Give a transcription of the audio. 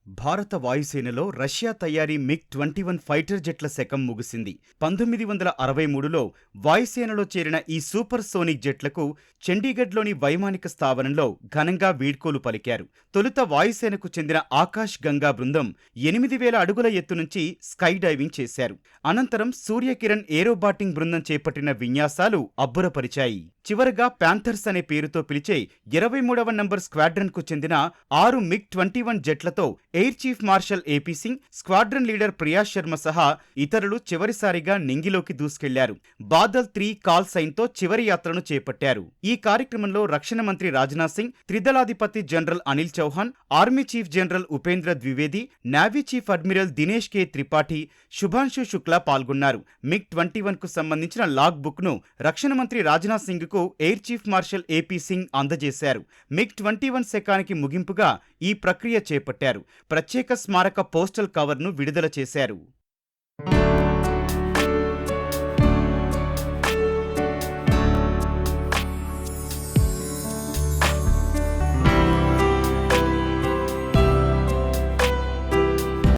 భారత వాయుసేనలో రష్యా తయారీ మిగ్-21 ఫైటర్ జెట్ల శకం ముగిసింది. 1963లో వాయుసేనలో చేరిన ఈ సూపర్ సోనిక్ జెట్లకు చండీగఢ్లోని వైమానిక స్థావరంలో ఘనంగా వీడ్కోలు పలికారు. తొలుత వాయుసేనకు చెందిన ఆకాశ్ గంగా బృందం 8000 అడుగుల ఎత్తు నుంచి స్కై డైవింగ్ చేశారు. అనంతరం సూర్యకిరణ్ ఏరోబాటింగ్ బృందం చేపట్టిన విన్యాసాలు అబ్బురపరిచాయి. చివరగా ప్యాంథర్స్ అనే పేరుతో పిలిచే 23వ నంబర్ స్క్వాడ్రన్ కు చెందిన 6 మిగ్-21 జెట్లతో air chief marshal AP Singh, squadron leader Priya Sharma సహా ఇతరులు చివరిసారిగా నింగిలోకి దూసుకెళ్లారు. బాదల్ 3 కాల్ సైన్ తో చివరి యాత్రను చేపట్టారు. ఈ కార్యక్రమంలో రక్షణ మంత్రి రాజ్నాథ్ సింగ్, త్రిదళాధిపతి general Anil Chauhan, army chief general Upendra Dwivedi, navy chief admiral Dinesh K Tripathi, Shubhanshu Shukla పాల్గొన్నారు. మిగ్-21 కు సంబంధించిన లాగ్ బుక్ ను రక్షణ మంత్రి రాజ్నాథ్ సింగ్ కు air chief marshal AP Singh అందజేశారు. మిగ్-21 శకానికి ముగింపుగా ఈ ప్రక్రియ చేపట్టారు. ప్రత్యేక స్మారక పోస్టల్ కవర్ను విడుదల చేశారు.